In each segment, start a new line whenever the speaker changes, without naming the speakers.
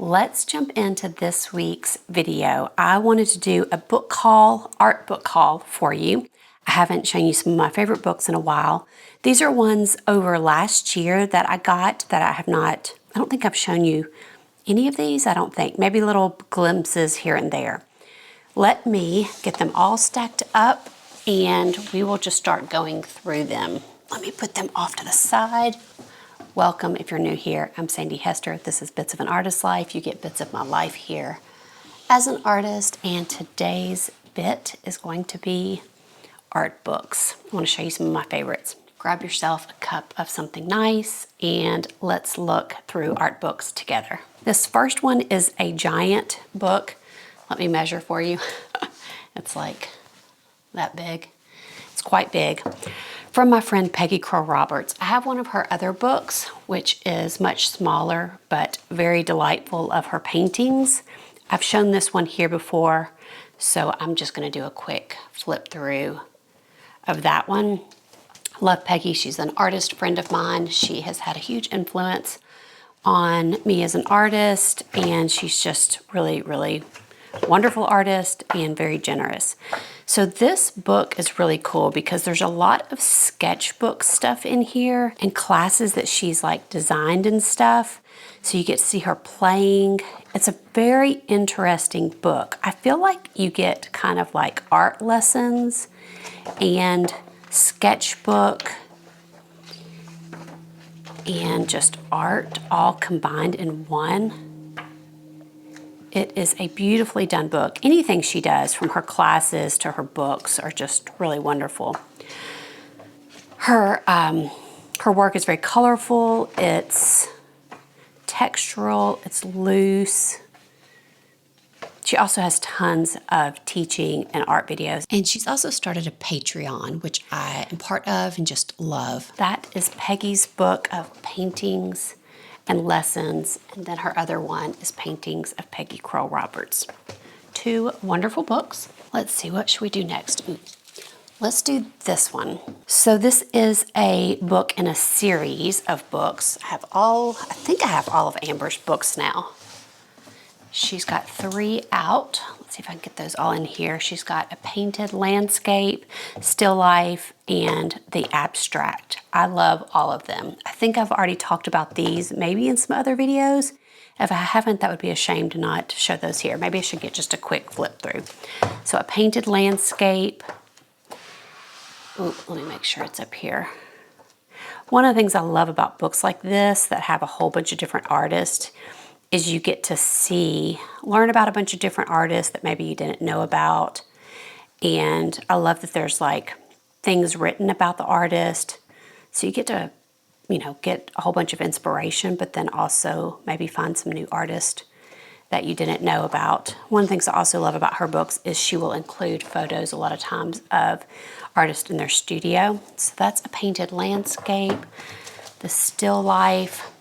Let's jump into this week's video. I wanted to do a book haul, art book haul for you. I haven't shown you some of my favorite books in a while. These are ones over last year that I got that I don't think I've shown you any of these, I don't think. Maybe little glimpses here and there. Let me get them all stacked up and we will just start going through them. Let me put them off to the side. Welcome if you're new here. I'm Sandy Hester. This is Bits of an Artist's Life. You get bits of my life here as an artist, and today's bit is going to be art books. I want to show you some of my favorites. Grab yourself a cup of something nice and let's look through art books together. This first one is a giant book. Let me measure for you. It's like that big. It's quite big. From my friend Peggie Kroll Roberts. I have one of her other books, which is much smaller, but very delightful, of her paintings. I've shown this one here before, so I'm just gonna do a quick flip through of that one. Love Peggie, she's an artist friend of mine. She has had a huge influence on me as an artist, and she's just really, really wonderful artist and very generous. So this book is really cool because there's a lot of sketchbook stuff in here and classes that she's like designed and stuff. So you get to see her playing. It's a very interesting book. I feel like you get kind of like art lessons and sketchbook and just art all combined in one. It is a beautifully done book. Anything she does, from her classes to her books, are just really wonderful. Her work is very colorful, it's textural, it's loose. She also has tons of teaching and art videos. And she's also started a Patreon, which I am part of and just love. That is Peggie's book of paintings and lessons, and then her other one is paintings of Peggie Kroll Roberts. Two wonderful books. Let's see, what should we do next? Let's do this one. So this is a book in a series of books. I think I have all of Amber's books now. She's got 3 out. Let's see if I can get those all in here. She's got a painted landscape, still life, and the abstract. I love all of them. I think I've already talked about these maybe in some other videos. If I haven't, that would be a shame to not show those here. Maybe I should get just a quick flip through. So a painted landscape. Ooh, let me make sure it's up here. One of the things I love about books like this that have a whole bunch of different artists is you get to learn about a bunch of different artists that maybe you didn't know about. And I love that there's like things written about the artist. So you get to, get a whole bunch of inspiration, but then also maybe find some new artists that you didn't know about. One of the things I also love about her books is she will include photos a lot of times of artists in their studio. So that's a painted landscape, the still life.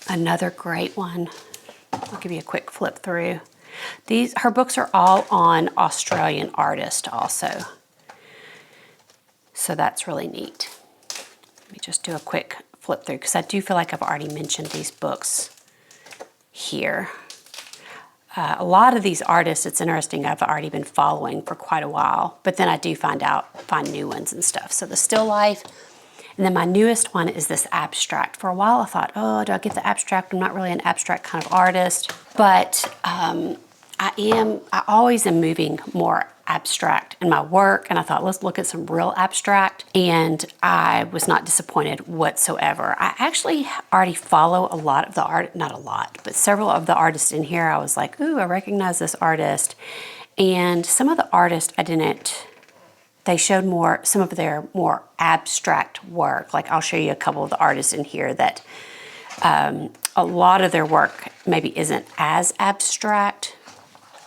Another great one. I'll give you a quick flip through. Her books are all on Australian artists also. So that's really neat. Let me just do a quick flip through because I do feel like I've already mentioned these books here. A lot of these artists, it's interesting, I've already been following for quite a while, but then I do find new ones and stuff. So the still life. And then my newest one is this abstract. For a while I thought, oh, do I get the abstract? I'm not really an abstract kind of artist, but I always am moving more abstract in my work, and I thought, let's look at some real abstract, and I was not disappointed whatsoever. I actually already follow a lot of the art, not a lot, but several of the artists in here. I was like, ooh, I recognize this artist. And some of the artists they showed some of their more abstract work. Like I'll show you a couple of the artists in here that a lot of their work maybe isn't as abstract,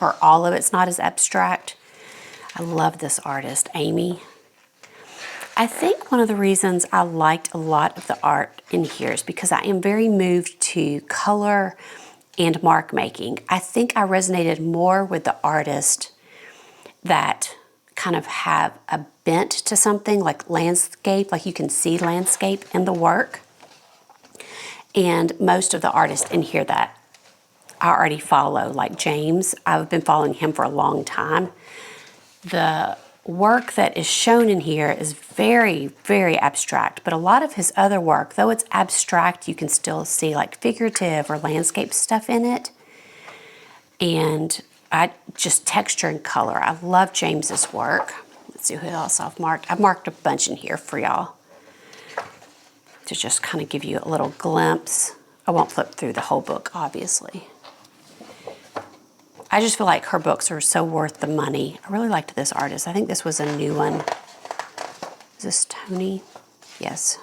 or all of it's not as abstract. I love this artist, Amy. I think one of the reasons I liked a lot of the art in here is because I am very moved to color and mark making. I think I resonated more with the artist that kind of have a bent to something like landscape, like you can see landscape in the work. And most of the artists in here that I already follow, like James. I've been following him for a long time. The work that is shown in here is very, very abstract, but a lot of his other work, though it's abstract, you can still see like figurative or landscape stuff in it. And just texture and color. I love James's work. Let's see who else I've marked. I've marked a bunch in here for y'all to just kind of give you a little glimpse. I won't flip through the whole book, obviously. I just feel like her books are so worth the money. I really liked this artist. I think this was a new one. Is this Tony? Yes.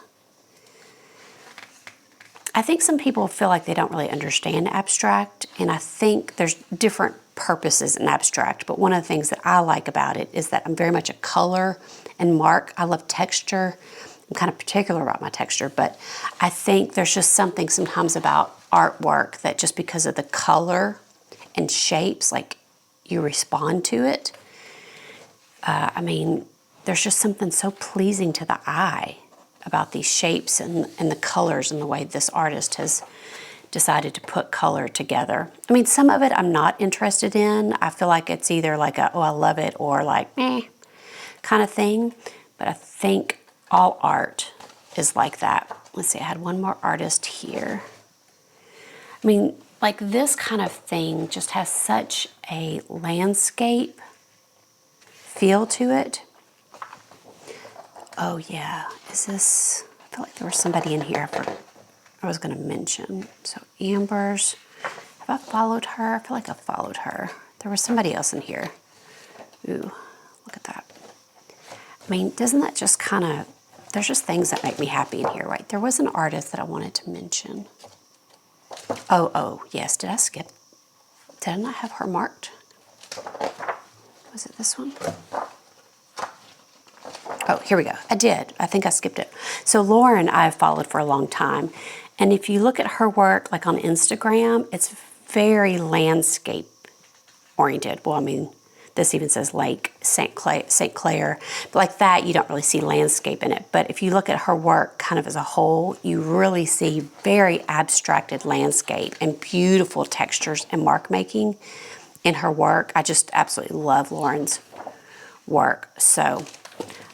I think some people feel like they don't really understand abstract, and I think there's different purposes in abstract, but one of the things that I like about it is that I'm very much a color and mark. I love texture. I'm kind of particular about my texture, but I think there's just something sometimes about artwork that just because of the color and shapes, like you respond to it. I mean, there's just something so pleasing to the eye about these shapes and the colors and the way this artist has decided to put color together. I mean, some of it I'm not interested in. I feel like it's either like a, oh, I love it, or like, meh, kind of thing. But I think all art is like that. Let's see, I had one more artist here. I mean, like this kind of thing just has such a landscape feel to it. Oh yeah, is this, I feel like there was somebody in here I was gonna mention. So Amber's, have I followed her? I feel like I followed her. There was somebody else in here. Ooh, look at that. I mean, doesn't that just kind of, there's just things that make me happy in here, right? There was an artist that I wanted to mention. Oh, yes, did I skip? Did I not have her marked? Was it this one? Oh, here we go. I did. I think I skipped it. So Lauren I've followed for a long time. And if you look at her work, like on Instagram, it's very landscape oriented. Well, I mean, this even says Lake St. Clair. But like that, you don't really see landscape in it. But if you look at her work kind of as a whole, you really see very abstracted landscape and beautiful textures and mark making in her work. I just absolutely love Lauren's work. So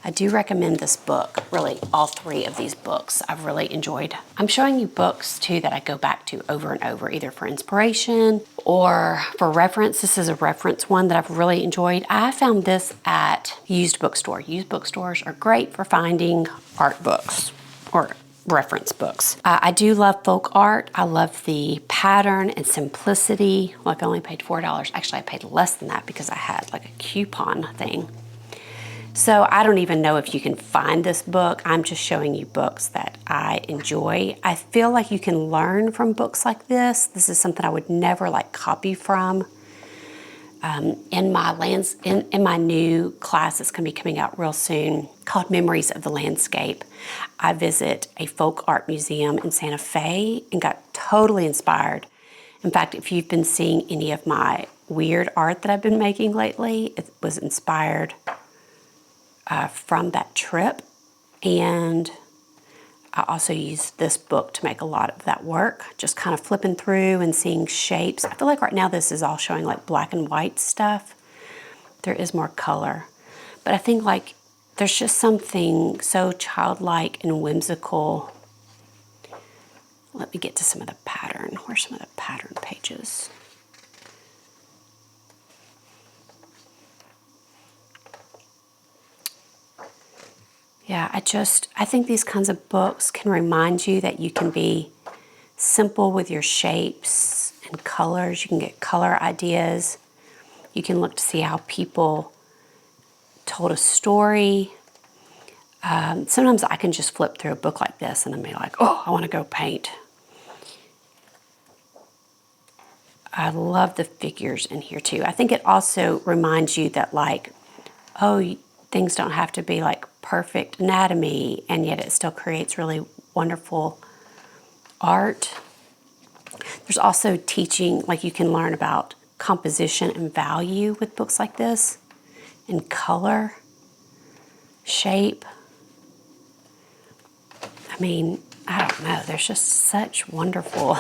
I do recommend this book, really all three of these books I've really enjoyed. I'm showing you books too that I go back to over and over, either for inspiration or for reference. This is a reference one that I've really enjoyed. I found this at used bookstore. Used bookstores are great for finding art books or reference books. I do love folk art. I love the pattern and simplicity. Like I only paid $4. Actually, I paid less than that because I had like a coupon thing. So I don't even know if you can find this book. I'm just showing you books that I enjoy. I feel like you can learn from books like this. This is something I would never like copy from. In my new class that's going to be coming out real soon called Memories of the Landscape, I visit a folk art museum in Santa Fe and got totally inspired. In fact, if you've been seeing any of my weird art that I've been making lately, it was inspired from that trip. And I also used this book to make a lot of that work, just kind of flipping through and seeing shapes. I feel like right now this is all showing like black and white stuff. There is more color. But I think like there's just something so childlike and whimsical. Let me get to some of the pattern. Where's some of the pattern pages? Yeah, I think these kinds of books can remind you that you can be simple with your shapes and colors. You can get color ideas. You can look to see how people told a story. Sometimes I can just flip through a book like this and then be like, oh, I want to go paint. I love the figures in here too. I think it also reminds you that like, oh, things don't have to be like perfect anatomy, and yet it still creates really wonderful art. There's also teaching, like you can learn about composition and value with books like this, and color, shape. I mean, I don't know, there's just such wonderful,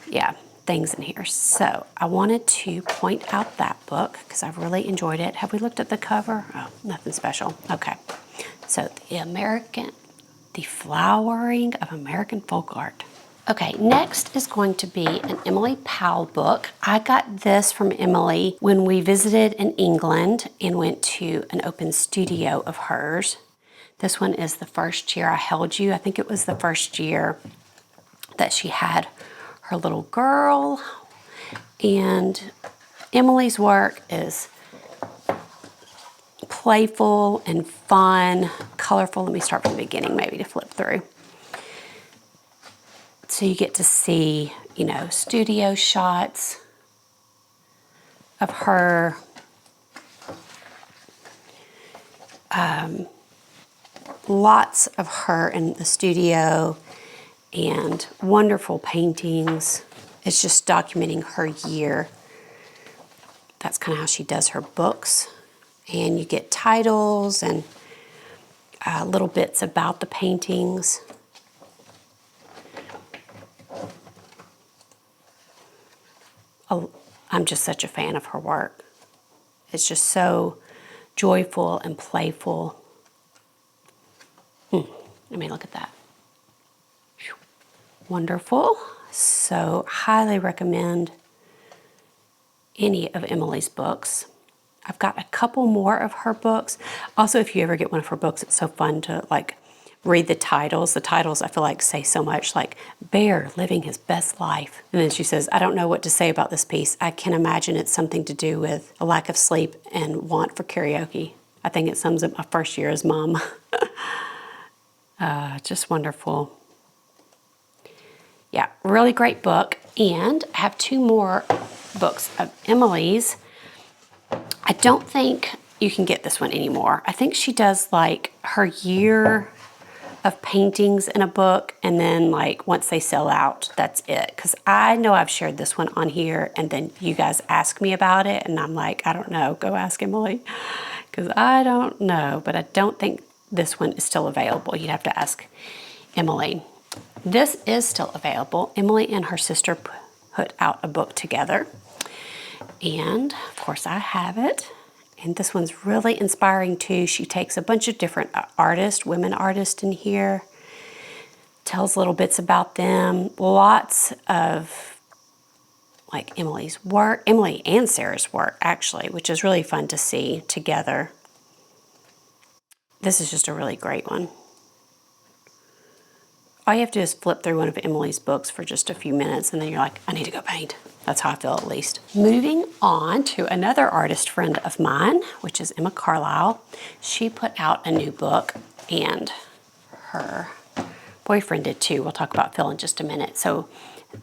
yeah. things in here. So I wanted to point out that book because I've really enjoyed it. Have we looked at the cover? Oh, nothing special. Okay. So the Flowering of American Folk Art. Okay, next is going to be an Emily Powell book. I got this from Emily when we visited in England and went to an open studio of hers. This one is The First Year I Held You. I think it was the first year that she had her little girl. And Emily's work is playful and fun, colorful. Let me start from the beginning maybe to flip through. So you get to see, you know, studio shots of her. Lots of her in the studio and wonderful paintings. It's just documenting her year. That's kind of how she does her books. And you get titles and little bits about the paintings. Oh, I'm just such a fan of her work. It's just so joyful and playful. I mean, look at that. Wonderful. So highly recommend any of Emily's books. I've got a couple more of her books. Also, if you ever get one of her books, it's so fun to like read the titles. The titles I feel like say so much, like Bear living his best life. And then she says, I don't know what to say about this piece. I can imagine it's something to do with a lack of sleep and want for karaoke. I think it sums up my first year as mom. Just wonderful. Yeah, really great book. And I have two more books of Emily's. I don't think you can get this one anymore. I think she does like her year of paintings in a book, and then like once they sell out, that's it. Because I know I've shared this one on here, and then you guys ask me about it, and I'm like, I don't know, go ask Emily. Because I don't know, but I don't think this one is still available. You'd have to ask Emily. This is still available. Emily and her sister put out a book together. And of course I have it. And this one's really inspiring too. She takes a bunch of different artists, women artists in here, tells little bits about them. Lots of like Emily's work, Emily and Sarah's work actually, which is really fun to see together. This is just a really great one. All you have to do is flip through one of Emily's books for just a few minutes and then you're like, I need to go paint. That's how I feel at least. Moving on to another artist friend of mine, which is Emma Carlisle. She put out a new book and her boyfriend did too. We'll talk about Phil in just a minute. So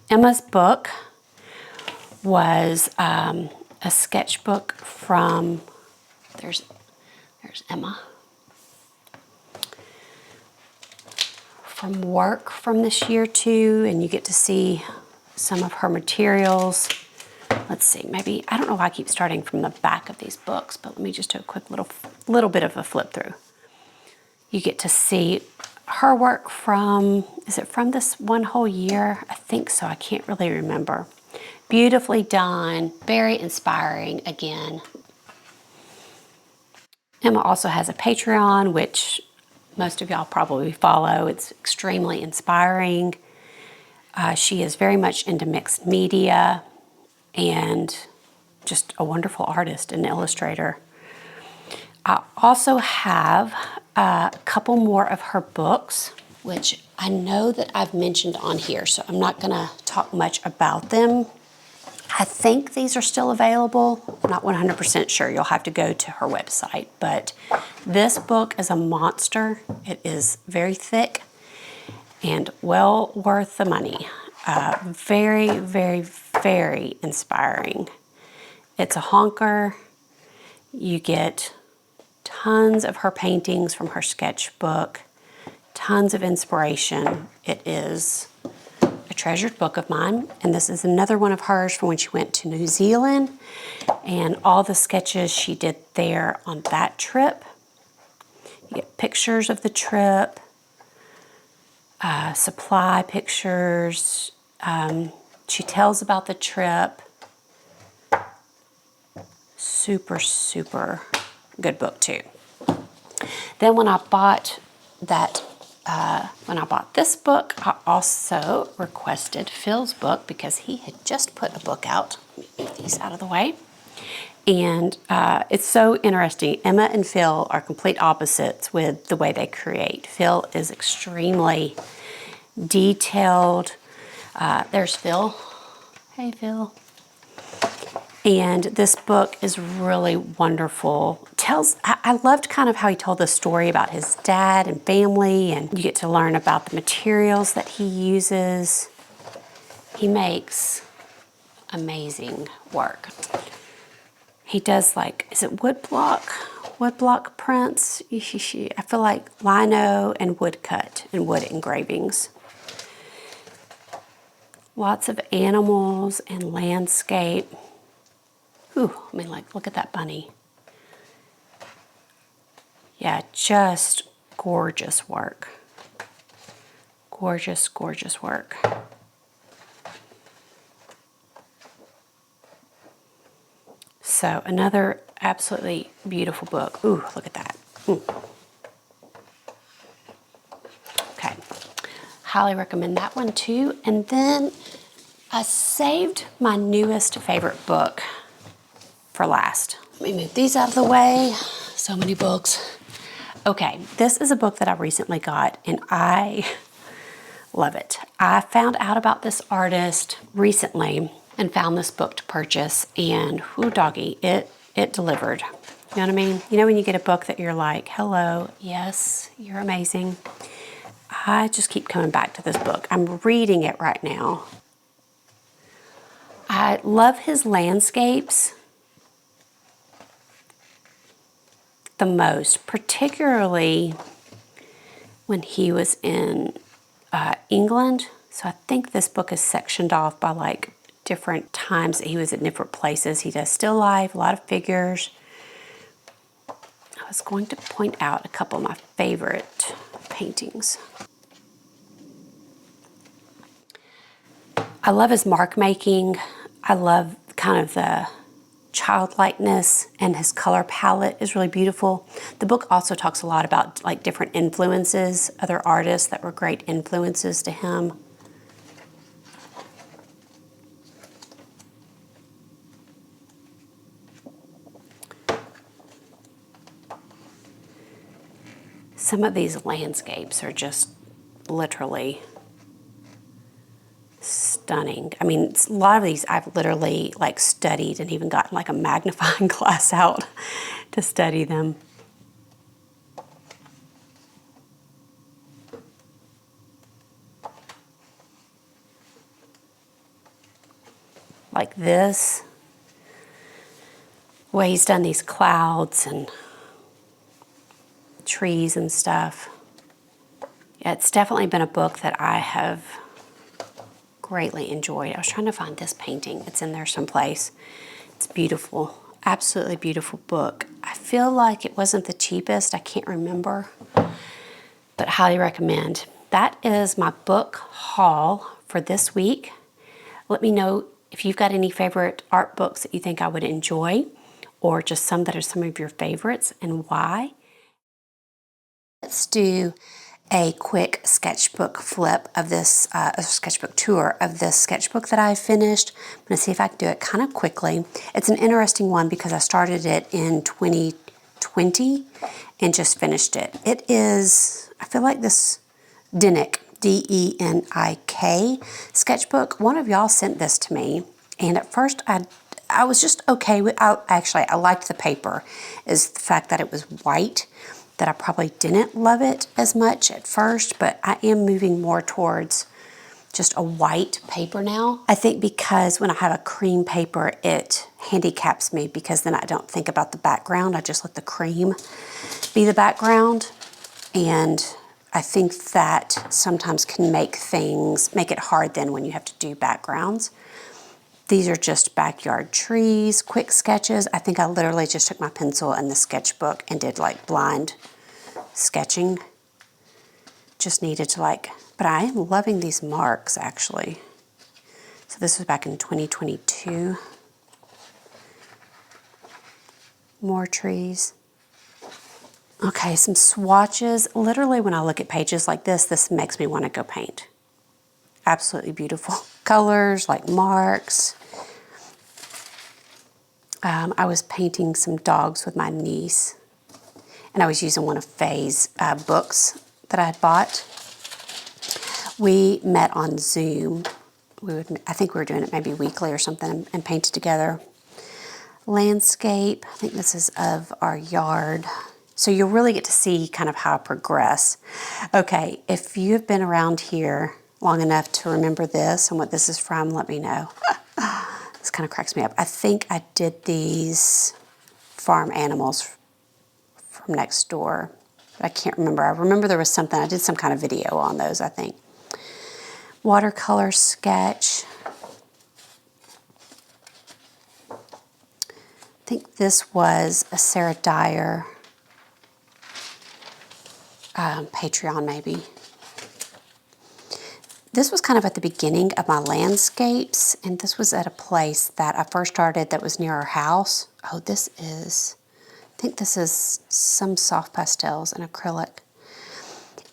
Emma's book was a sketchbook from, there's Emma. From work from this year too, and you get to see some of her materials. Let's see, maybe, I don't know why I keep starting from the back of these books, but let me just do a quick little bit of a flip through. You get to see her work from, is it from this one whole year? I think so, I can't really remember. Beautifully done, very inspiring again. Emma also has a Patreon, which most of y'all probably follow. It's extremely inspiring. She is very much into mixed media and just a wonderful artist and illustrator. I also have a couple more of her books, which I know that I've mentioned on here, so I'm not going to talk much about them. I think these are still available. I'm not 100% sure. You'll have to go to her website. But this book is a monster. It is very thick and well worth the money. Very, very, very inspiring. It's a honker. You get tons of her paintings from her sketchbook, tons of inspiration. It is a treasured book of mine, and this is another one of hers from when she went to New Zealand, and all the sketches she did there on that trip. You get pictures of the trip, supply pictures, She tells about the trip. Super, super good book too. Then when I bought this book, I also requested Phil's book because he had just put a book out. Let me get these out of the way. And it's so interesting. Emma and Phil are complete opposites with the way they create. Phil is extremely detailed. There's Phil. Hey, Phil. And this book is really wonderful. I loved kind of how he told the story about his dad and family, and you get to learn about the materials that he uses. He makes amazing work. He does is it woodblock prints? I feel like lino and woodcut and wood engravings. Lots of animals and landscape. Ooh, I mean, look at that bunny. Yeah, just gorgeous work. Gorgeous, gorgeous work. So another absolutely beautiful book. Ooh, look at that. Okay, highly recommend that one too. And then I saved my newest favorite book for last. Let me move these out of the way. So many books. Okay, this is a book that I recently got and I love it. I found out about this artist recently and found this book to purchase, and whoo doggy, it delivered. You know what I mean? You know when you get a book that you're like, hello, yes, you're amazing. I just keep coming back to this book. I'm reading it right now. I love his landscapes the most, particularly when he was in England. So I think this book is sectioned off by different times that he was at different places. He does still life, a lot of figures. I was going to point out a couple of my favorite paintings. I love his mark making. I love kind of the childlikeness, and his color palette is really beautiful. The book also talks a lot about different influences, other artists that were great influences to him. Some of these landscapes are just literally stunning. I mean, a lot of these I've literally studied and even gotten a magnifying glass out to study them. Like this, the way he's done these clouds and trees and stuff. Yeah, it's definitely been a book that I have greatly enjoyed. I was trying to find this painting. It's in there someplace. It's beautiful. Absolutely beautiful book. I feel like it wasn't the cheapest. I can't remember, but highly recommend. That is my book haul for this week. Let me know if you've got any favorite art books that you think I would enjoy, or just some that are some of your favorites and why. Let's do a quick sketchbook flip of this, a sketchbook tour of this sketchbook that I finished. I'm going to see if I can do it kind of quickly. It's an interesting one because I started it in 2020 and just finished it. It is, I feel like this Denik, D-E-N-I-K sketchbook. One of y'all sent this to me, and at first I was just okay with, I liked the paper, is the fact that it was white, that I probably didn't love it as much at first, but I am moving more towards just a white paper now. I think because when I have a cream paper, it handicaps me because then I don't think about the background. I just let the cream be the background. And I think that sometimes can make it hard then when you have to do backgrounds. These are just backyard trees, quick sketches. I think I literally just took my pencil and the sketchbook and did blind sketching. Just needed to but I am loving these marks actually. So this was back in 2022. More trees. Okay, some swatches. Literally when I look at pages like this makes me want to go paint. Absolutely beautiful colors, like marks. I was painting some dogs with my niece, and I was using one of Faye's books that I had bought. We met on Zoom. I think we were doing it maybe weekly or something, and painted together. Landscape, I think this is of our yard. So you'll really get to see kind of how I progress. Okay, if you've been around here long enough to remember this and what this is from, let me know. This kind of cracks me up. I think I did these farm animals from next door. I can't remember. I remember there was something, I did some kind of video on those, I think. Watercolor sketch. I think this was a Sarah Dyer Patreon, maybe. This was kind of at the beginning of my landscapes, and this was at a place that I first started that was near our house. Oh, this is, I think this is some soft pastels and acrylic.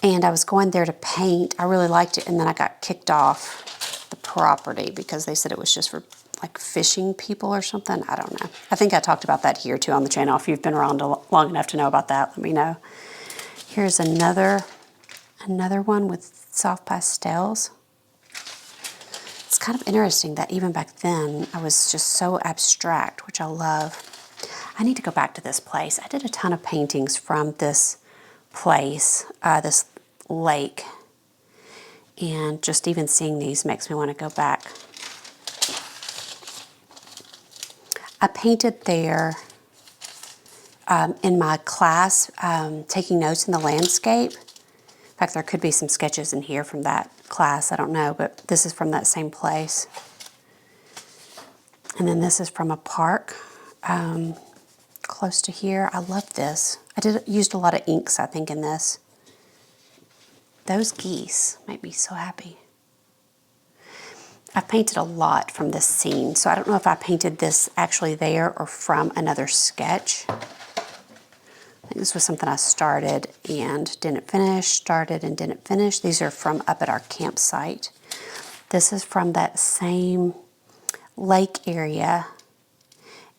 And I was going there to paint. I really liked it, and then I got kicked off the property because they said it was just for like fishing people or something. I don't know. I think I talked about that here too on the channel. If you've been around long enough to know about that, let me know. Here's another one with soft pastels. It's kind of interesting that even back then I was just so abstract, which I love. I need to go back to this place. I did a ton of paintings from this place, this lake, and just even seeing these makes me want to go back. I painted there in my class, taking notes in the landscape. In fact, there could be some sketches in here from that class, I don't know, but this is from that same place. And then this is from a park close to here. I love this. I used a lot of inks, I think, in this. Those geese make me so happy. I painted a lot from this scene, so I don't know if I painted this actually there or from another sketch. I think this was something I started and didn't finish, started and didn't finish. These are from up at our campsite. This is from that same lake area,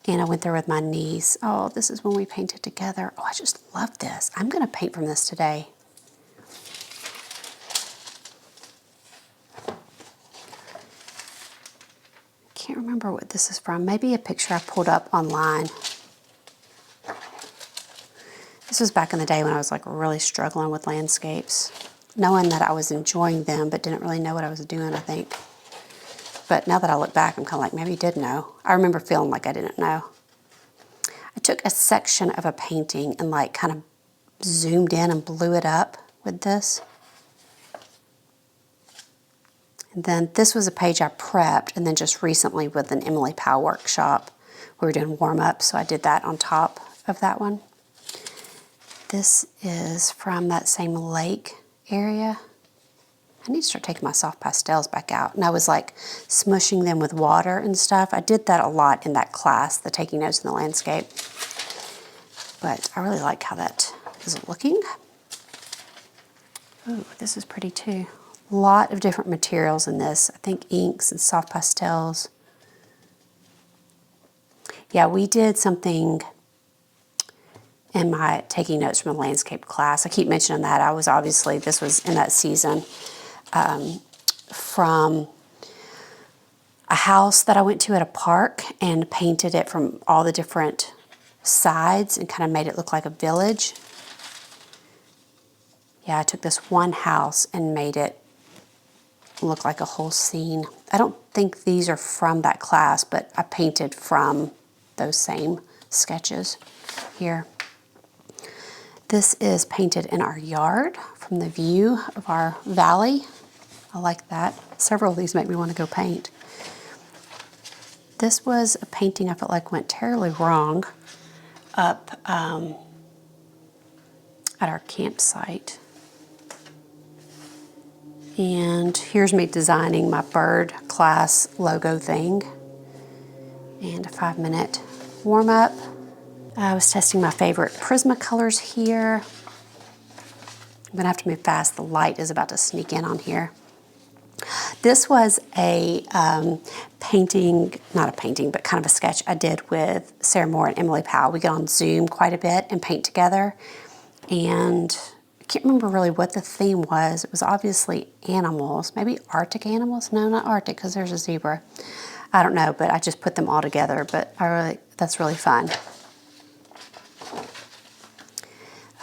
and I went there with my niece. Oh, this is when we painted together. Oh, I just love this. I'm going to paint from this today. Can't remember what this is from. Maybe a picture I pulled up online. This was back in the day when I was like really struggling with landscapes, knowing that I was enjoying them but didn't really know what I was doing, I think. But now that I look back, I'm kind of like, maybe I did know. I remember feeling like I didn't know. I took a section of a painting and like kind of zoomed in and blew it up with this. And then this was a page I prepped, and then just recently with an Emily Powell workshop, we were doing warm-up, so I did that on top of that one. This is from that same lake area. I need to start taking my soft pastels back out. And I was like smushing them with water and stuff. I did that a lot in that class, the taking notes in the landscape. But I really like how that is looking. Ooh, this is pretty too. A lot of different materials in this. I think inks and soft pastels. Yeah, we did something in my taking notes from a landscape class. I keep mentioning that. I was obviously, this was in that season, from a house that I went to at a park and painted it from all the different sides and kind of made it look like a village. Yeah, I took this one house and made it look like a whole scene. I don't think these are from that class, but I painted from those same sketches here. This is painted in our yard from the view of our valley. I like that. Several of these make me want to go paint. This was a painting I felt like went terribly wrong up at our campsite. And here's me designing my bird class logo thing. And a 5-minute warm up. I was testing my favorite Prismacolors here. I'm gonna have to move fast. The light is about to sneak in on here. This was a painting, not a painting, but kind of a sketch I did with Sarah Moore and Emily Powell. We get on Zoom quite a bit and paint together. And I can't remember really what the theme was. It was obviously animals, maybe Arctic animals. No, not Arctic, because there's a zebra. I don't know, but I just put them all together, but that's really fun.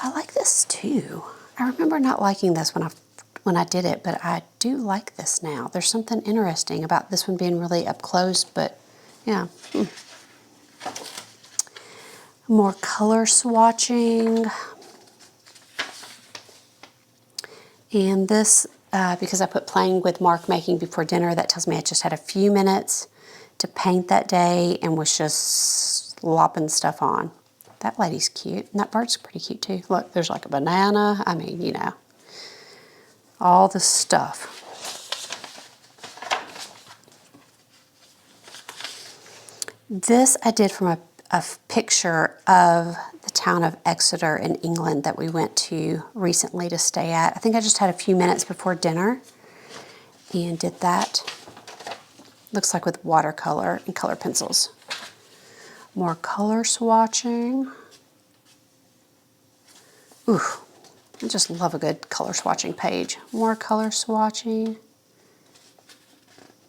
I like this too. I remember not liking this when I did it, but I do like this now. There's something interesting about this one being really up close, but yeah. More color swatching. And this, because I put playing with mark making before dinner, that tells me I just had a few minutes to paint that day and was just lopping stuff on. That lady's cute, and that bird's pretty cute too. Look, there's like a banana. I mean, you know, all the stuff. This I did from a picture of the town of Exeter in England that we went to recently to stay at. I think I just had a few minutes before dinner and did that. Looks like with watercolor and color pencils. More color swatching. Ooh, I just love a good color swatching page. More color swatching.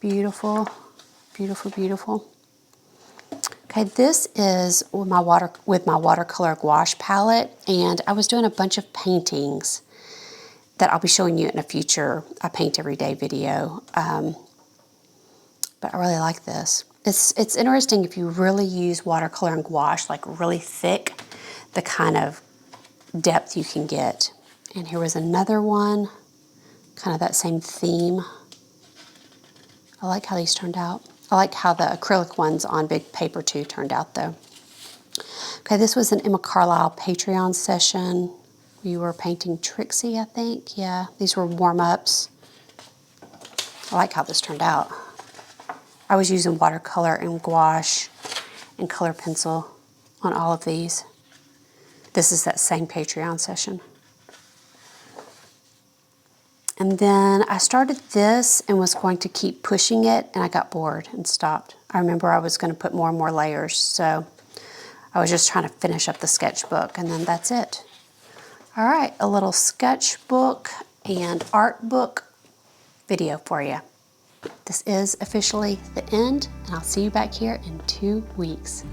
Beautiful, beautiful, beautiful. Okay, this is with my watercolor gouache palette, and I was doing a bunch of paintings that I'll be showing you in a future I Paint Every Day video. But I really like this. It's interesting if you really use watercolor and gouache, like really thick, the kind of depth you can get. And here was another one, kind of that same theme. I like how these turned out. I like how the acrylic ones on big paper too turned out though. Okay, this was an Emma Carlisle Patreon session. We were painting Trixie, I think. Yeah, these were warm-ups. I like how this turned out. I was using watercolor and gouache and color pencil on all of these. This is that same Patreon session. And then I started this and was going to keep pushing it, and I got bored and stopped. I remember I was going to put more and more layers, so I was just trying to finish up the sketchbook, and then that's it. All right, a little sketchbook and art book video for you. This is officially the end, and I'll see you back here in 2 weeks.